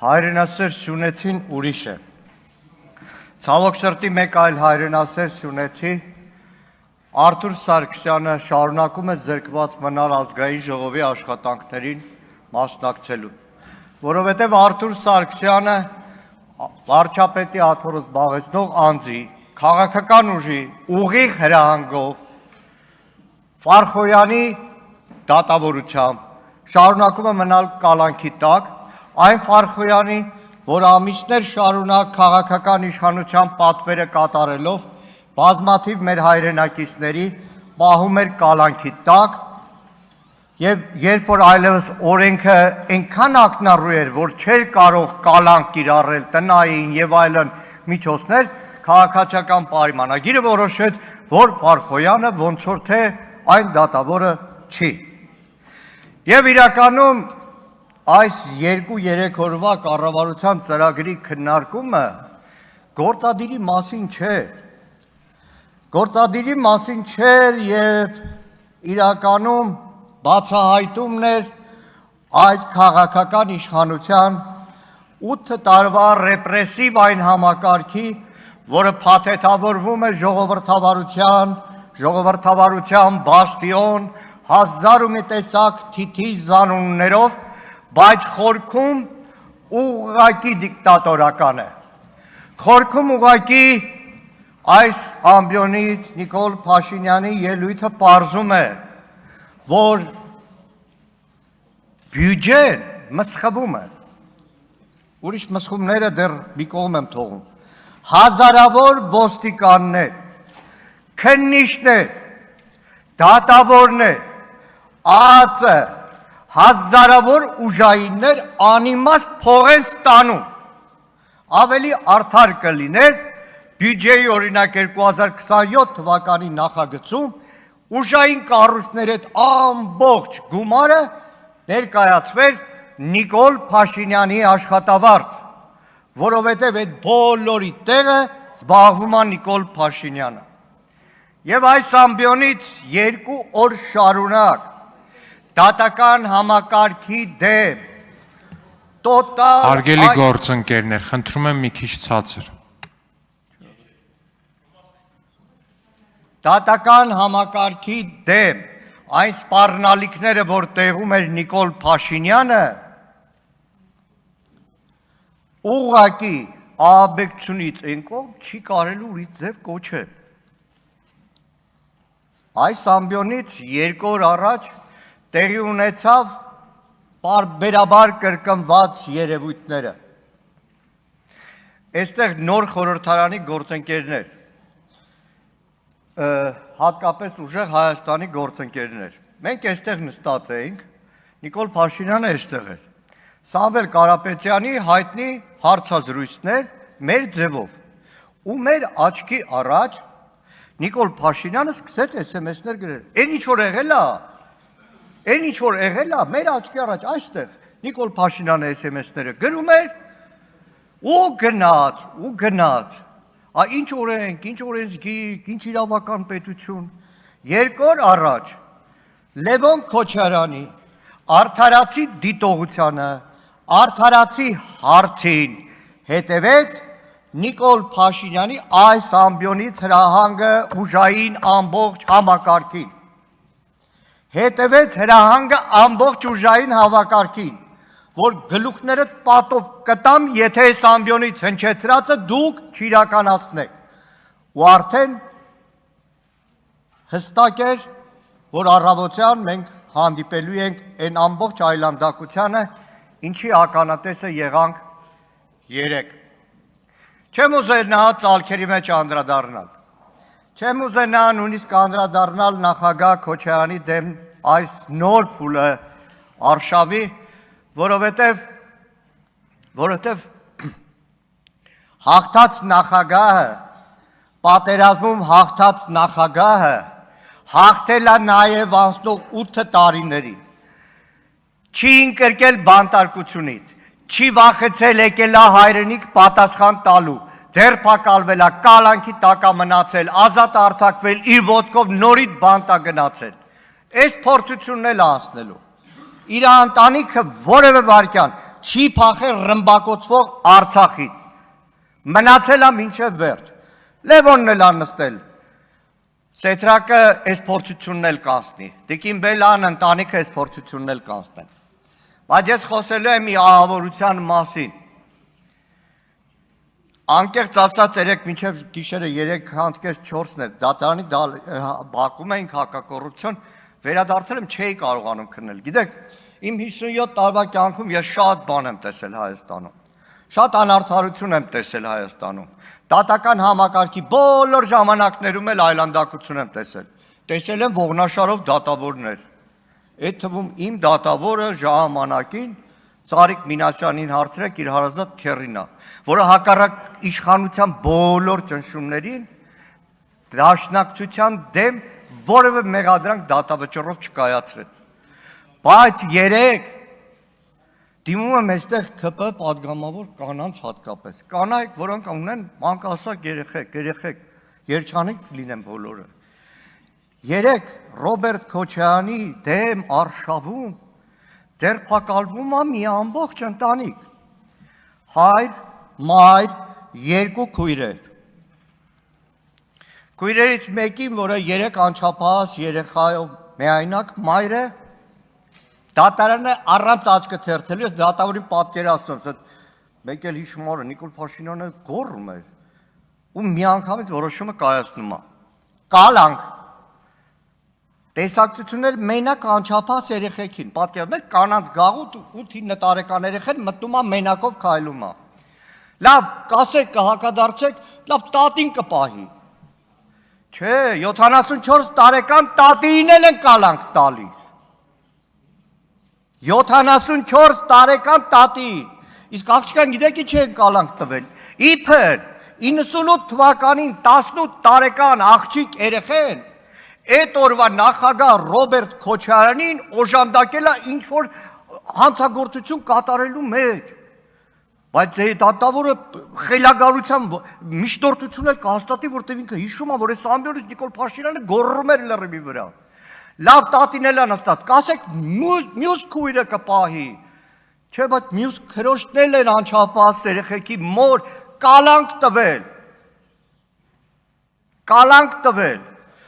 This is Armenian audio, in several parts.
Հայրենասեր Սյունեցին ուրիշ է։ Ցավոք սրտի մեկ այլ հայրենասեր Սյունեցի Արթուր Սարգսյանը շարունակում է զրկված մնալ ազգային ժողովի աշխատանքներին մասնակցելու, որովհետև Արթուր Սարգսյանը վարչապետի աթոռը զբաղեցնող անձի քաղաքական ուժի ուղիղ հրահանգով Ֆարխոյանի դատավորությամբ շարունակում է մնալ կալանքի տակ, այն Ֆարխոյանի, որ ամիսներ շարունակ քաղաքական իշխանության պատվերը կատարելով բազմաթիվ մեր հայրենակիցների պահում էր կալանքի տակ, եւ երբ որ այլևս օրենքը այնքան ակնառու էր, որ չէր կարող կալանք կիրառել տնային եւ այլն միջոցներ, քաղաքացիական պայմանագիրը որոշեց, որ Ֆարխոյանը ոնց որ թե այն դատավորը չի։ Եվ իրականում այս 2-3 օրվա կառավարության ծրագրի քննարկումը գործադիրի մասին չէ։ Գործադիրի մասին չէր եւ իրականում բացահայտումն էր այս քաղաքական իշխանության 8 տարվա ռեպրեսիվ այն համակարգի, որը փաթեթավորվում է ժողովրդավարության բաստիոն, հազար ու մի տեսակ թիթիզ զանուններով, բայց խորքում ուղղակի դիկտատորական է։ Խորքում ուղղակի այս ամբիոնից Նիկոլ Փաշինյանի ելույթը պարզում է, որ բյուջեն մսխվում է, ուրիշ մսխումները դեռ մի կողմ եմ թողում, հազարավոր ոստիկաններ, քննիչներ, դատավորներ, ԱԱԾ, հազարավոր ուժայիններ անիմաստ փող են ստանում, ավելի արդար կլիներ բյուջեի օրինակ 2027 թվականի նախագծում ուժային կառույցների հետ ամբողջ գումարը ներկայացվեր Նիկոլ Փաշինյանի աշխատավարձ, որովհետև այդ բոլորի տեղը զբաղվում է Նիկոլ Փաշինյանը։ Եվ այս ամբիոնից 2 օր շարունակ դատական համակարգի դեմ տոտալ Հարգելի գործընկերներ, խնդրում եմ մի քիչ ցածր։ Դատական համակարգի դեմ այն սպառնալիքները, որ տեղում էր Նիկոլ Փաշինյանը, ուղղակի աբեկցությունից ենքով չի կարելի ուրիշ ձև կոչել։ Այս ամբիոնից 2 օր առաջ տեղի ունեցավ պարբերաբար կրկնված երևույթները։ Այստեղ նոր խորհրդարանի գործընկերներ, հատկապես ուժեղ Հայաստանի գործընկերներ։ Մենք այստեղ նստած էինք, Նիկոլ Փաշինյանը այստեղ էր։ Սամվել Կարապետյանի հայտնի հարցազրույցներ մեր ձևով։ Ու մեր աչքի առաջ Նիկոլ Փաշինյանը սկսեց SMS-ներ գրել։ Այն ինչ որ եղել է, մեր աչքի առաջ այստեղ Նիկոլ Փաշինյանը SMS-ները գրում էր ու գնաց։ Ինչ օրենք, ինչ օրենսգիր, ինչ իրավական պետություն։ 2 օր առաջ Լևոն Քոչարյանի արդարացի դիտողությանը, արդարացի հարցին հետևեց Նիկոլ Փաշինյանի այս ամբիոնից հրահանգը ուժային ամբողջ համակարգին։ Հետևեց հրահանգը ամբողջ ուժային հավաքարկին, որ գլուխները պատով կտամ, եթե այս ամբիոնից հնչեցրածը դուք չիրականացնեք։ Ու արդեն հստակ էր, որ առավոտյան մենք հանդիպելու ենք այն ամբողջ այլանդակությանը, ինչի ականատեսը եղանք 3։ Չեմ ուզենա ծալքերի մեջ անդրադառնալ։ Չեմ ուզենա նույնիսկ անդրադառնալ նախագահ Քոչարյանի դեմ այս նոր փուլը արշավի, որովհետև հաղթած նախագահը, պատերազմում հաղթած նախագահը հաղթել է նաև անցնող 8 տարիներին։ Չի ընկրկել բանտարկությունից, չի վախեցել եկել է հայրենիք պատասխան տալու, դերբակալվել է, կալանքի տակ է մնացել, ազատ արձակվել, իր ոտքով նորից բանտ է գնացել։ Այս փորձությունն էլ է անցնելու։ Իր ընտանիքը որևէ վարքյան չի փախել ռմբակոծվող Արցախից։ Մնացել է մինչև վերջ։ Լևոնն էլ անստել։ Սետրակը այս փորձությունն էլ կանցնի։ Տիկին Բելան ընտանիքը այս փորձությունն էլ կանցնեն։ Բայց ես խոսելու եմ մի ահավորության մասին։ Անկեղծ ասած երեք մինչև գիշերը 3:30-4-ն էր դատարանի բակում էինք հակակոռուպցիոն, վերադարձել եմ չէի կարողանում քննել։ Գիտեք, իմ 57 տարվա կյանքում ես շատ բան եմ տեսել Հայաստանում։ Շատ անարդարություն եմ տեսել Հայաստանում։ Դատական համակարգի բոլոր ժամանակներում էլ այլանդակություն եմ տեսել։ Տեսել եմ ողնաշարով դատավորներ։ Այդ թվում իմ դատավորը ժամանակին Ծարիկ Մինասյանին հարցրեք իր հարազատ քեռինա, որը հակառակ իշխանության բոլոր ճնշումներին դաշնակցության դեմ որևէ մեղադրանք դատավճռով չկայացրեց։ Բայց երեք դիմում եմ այստեղ ԿՊ պատգամավոր կանանց հատկապես։ Կանայք, որոնք ունեն մանկահասակ երեխեք, երջանիկ լինեն բոլորը։ Երեք Ռոբերտ Քոչարյանի դեմ արշավում դերփակալվում է մի ամբողջ ընտանիք։ Հայր, մայր, երկու քույրեր։ Քույրերից մեկին, որը 3 անչափահաս երեխայով միայնակ մայրը, դատարանը առանց աչքը թերթելու, ես դատավորին պատկերացնում, մեկ էլ հիշում օրը Նիկոլ Փաշինյանը գոռում էր ու միանգամից որոշումը կայացնում է։ Կալանք տեսակցություններ մենակ անչափահաս երեխեքին, պատկերացնում եք կանանց գաղութ 8-9 տարեկան երեխան մտնում է մենակով քայլում է։ Լավ, կասեք կհակադարձեք, լավ տատին կպահի։ Չէ, 74 տարեկան տատին էլ են կալանք տալիս։ 74 տարեկան տատին։ Իսկ աղջկան գիտեք ինչ են կալանք տվել։ Իբր 98 թվականին 18 տարեկան աղջիկ երեխեն այդ օրվա նախագահ Ռոբերտ Քոչարյանին օժանդակել է ինչ-որ հանցագործություն կատարելու մեջ։ Բայց դատավորը խելագարությամբ միջնորդություն էլ կհաստատի, որտեղ ինքը հիշում է, որ այս ամբողջ Նիկոլ Փաշինյանը գոռում էր լրիվ վրա։ Լավ տատին էլ անստած, կասեք մյուս քույրը կպահի։ Չէ, բայց մյուս քրոջն էլ անչափահաս երեխեքի մոր կալանք տվել։ Կալանք տվել։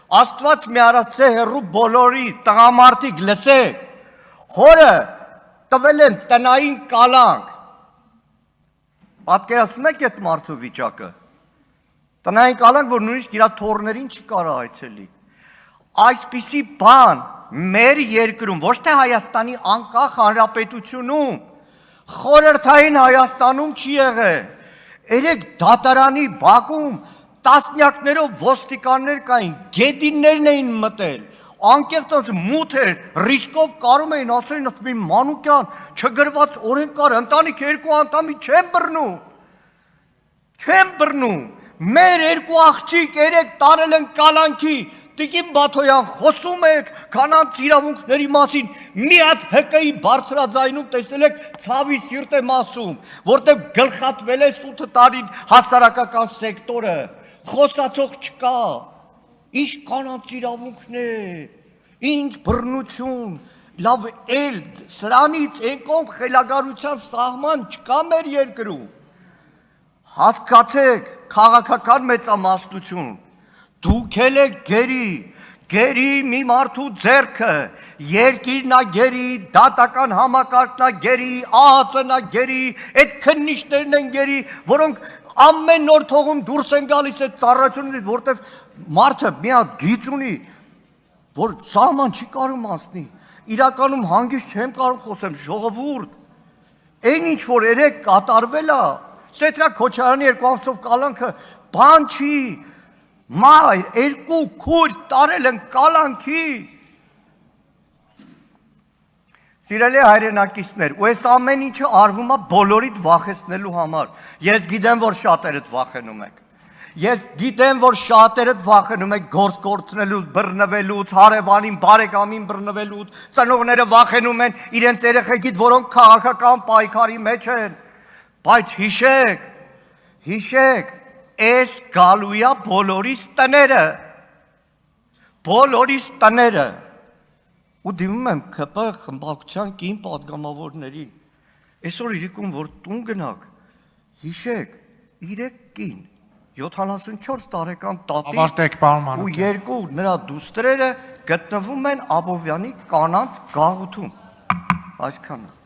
Աստված մի արածե հեռու բոլորի տղամարդիկ լսեք, հորը տվել են տնային կալանք, պատկերացնում եք այդ մարդու վիճակը, տնային կալանք, որ նույնիսկ իրա թորներին չի կարող այցելի, այսպիսի բան մեր երկրում, ոչ թե Հայաստանի անկախ հանրապետությունում, խորհրդային Հայաստանում չի եղել, երեք դատարանի բակում տասնյակներով ոստիկաններ կային, գեդիններն էին մտել, անկեղծ մութ էր, ռիսկով կարում էին ասել մի մանուկյան, չգրված օրենք կար, ընտանիք երկու անդամի չեն բռնում, մեր երկու աղջիկ երեք տարել են կալանքի, Տիկին Բաթոյան խոսում եք կանանց իրավունքների մասին, մի հատ ՀԿ-ի բարձրաձայնում տեսել եք ցավի սիրտ եմ ասում, որտեղ գլխատվել է 8 տարին հասարակական սեկտորը, խոսացող չկա, ինչ կանանց իրավունքներ, ինչ բռնություն, լավ էլ սրանից ենքով խելագարության սահման չկա մեր երկրում, հասկացեք քաղաքական մեծամասնություն, դուք էլ եք գերի մի մարդու ձեռքը, երկիրն է գերի, դատական համակարգն է գերի, ԱՀԾ-ն է գերի, այդ քննիչներն են գերի, որոնք ամեն օր թողում դուրս են գալիս այդ ծառայությունից, որտեղ մարդը մի հատ գիծ ունի, որ սահման չի կարող անցնի, իրականում հանգիստ չեմ կարող խոսեմ, ժողովուրդ, այն ինչ որ երեք կատարվել է, Սետրակ Քոչարյանի 2 ամսով կալանքը բան չի, մայր, երկու քույր տարել են կալանքի։ Սիրելի հայրենակիցներ, ու այս ամեն ինչը արվում է բոլորիդ վախեցնելու համար։ Ես գիտեմ, որ շատերդ վախենում եք։ Ես գիտեմ, որ շատերդ վախենում եք գործ կորցնելուց, բռնվելուց, հարևանին, բարեկամին բռնվելուց, ծնողները վախենում են իրենց երեխեքից, որոնք քաղաքական պայքարի մեջ են։ Բայց հիշեք, Այս գալույա բոլորիս տները, ու դիմում եմ ԿՊ խմբակցության կին պատգամավորներին, Այսօր իրիկում որ տուն գնաք, հիշեք 3 կին, 74 տարեկան տատի Ավարտեք, պարոն ու Մանուկյան։ երկու նրա դուստրերը գտնվում են Աբովյանի կանանց գաղութում։ Այսքանը։